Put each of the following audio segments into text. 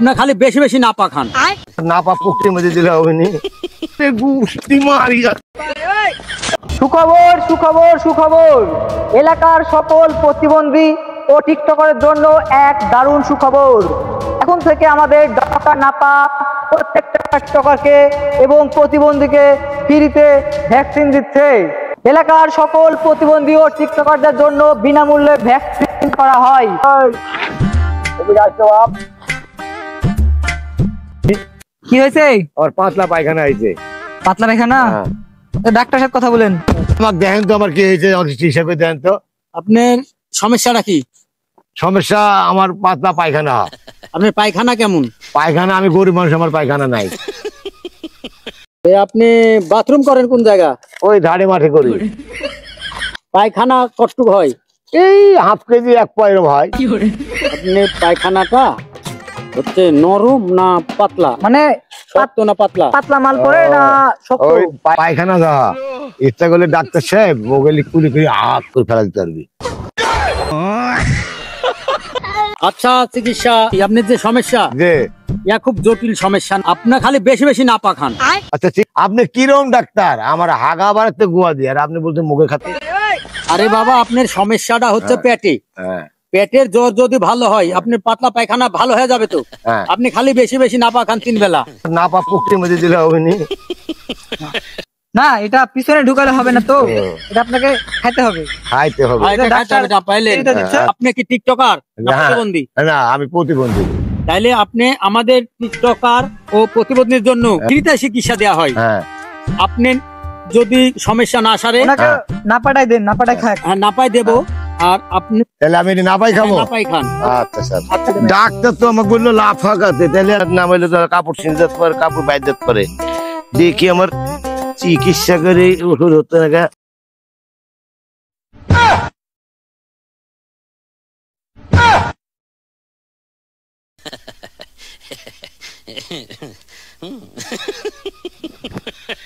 না খালি বেশি বেশি নাপা খান। নাপা পুকুরের মধ্যে দিলে হবে নি, গুষ্টি মারি। সুখবর সুখবর সুখবর, এলাকার সকল প্রতিবন্ধী ও টিকটকারের জন্য এক দারুণ সুখবর। এখন থেকে আমাদের ডক্টর নাপা প্রত্যেকটা টিকটকারকে এবং প্রতিবন্ধীকে ফ্রিতে ভ্যাকসিন দিচ্ছে। এলাকার সকল প্রতিবন্ধী ও টিকটকারদের জন্য বিনামূল্যে ভ্যাকসিন করা হয়। কি হয়েছে? আর পাতলা পায়খানা হয়েছে। পাতলা পায়খানা? ডাক্তার সাথে কথা বলেন। আমাকে দেখেন তো আমার কি হয়েছে, হিসাবে দেন তো। আপনার সমস্যাটা কি? সমস্যা আমার পাতলা পায়খানা। আপনার পায়খানা কেমন? পায়খানা, আমি গরিব মানুষ, আমার পায়খানা নাই। আপনি বাথরুম করেন কোন জায়গা? ওই ধারে মাঠে করি। পায়খানা কতটুকু হয়? এই হাফ কেজি এক পয়রো ভাই। আপনি পায়খানাটা হচ্ছে নরম না পাতলা, মানে শক্ত না পাতলা? পাতলা মাল করে না শক্ত? ওই পায়খানা যা ইচ্ছা করলে ডাক্তার সাহেব মোবাইলে কুলি করে হাত করে ফেলা দিতে পারবি। আচ্ছা চিকিৎসা, আপনার যে সমস্যা যে ইয়া খুব জটিল সমস্যা, আপনার খালি বেশি বেশি নাপা খান। আচ্ছা ঠিক, আপনি কিরকম ডাক্তার? আমার হাগা বাড়াতে গোয়া দিয়ে, আর আপনি বলছেন মুখে খাতে। আরে বাবা, আপনার সমস্যাটা হচ্ছে পেটে। হ্যাঁ, পেটের জ্বর যদি ভালো হয় আপনার পাতলা পায়খানা ভালো হয়ে যাবে তো। হ্যাঁ। আপনি খালি বেশি বেশি নাপা খান 3 বেলা। নাপা পুকুরের মধ্যে দিলে হবে নি। না, এটা পিছনে ঢুকালে হবে না তো, এটা আপনাকে খাইতে হবে। খাইতে হবে। আপনি কি টিকটকার না প্রতিবন্ধী? না, আমি প্রতিবন্ধী। তাইলে আপনি আমাদের টিকটকার ও প্রতিবন্ধীর জন্য ফ্রিতে চিকিৎসা দেওয়া হয়। হ্যাঁ, আপনি যদি সমস্যা না সারে নাপাটাই দেন, নাপাটাই খায়। হ্যাঁ, নাপাই দেবো। আর আপনি তাহলে আমি নাপাই খাবো? নাপাই খান। আচ্ছা স্যার। ডাক্তার তো আমাকে বললো লাফা খাতে, তাহলে নাম হইলে তো কাপড় ছিঁড়তে পারে, কাপড় বাইর পারে। দেখি আমার চিকিৎসা করে ওষুধ হতে না।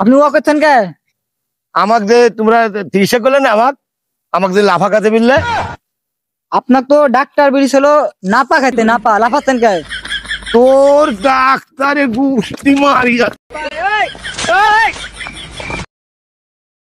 আপনি ও করছেন কে? আমাকে যে তোমরা চিকিৎসা করলে না, আমাকে যে লাফা খাতে বললে। আপনার তো ডাক্তার বেরিয়েছিল নাপা খাইতে, নাপা লাফাচ্ছেন কে? তোর ডাক্তারে গুষ্টি মারি।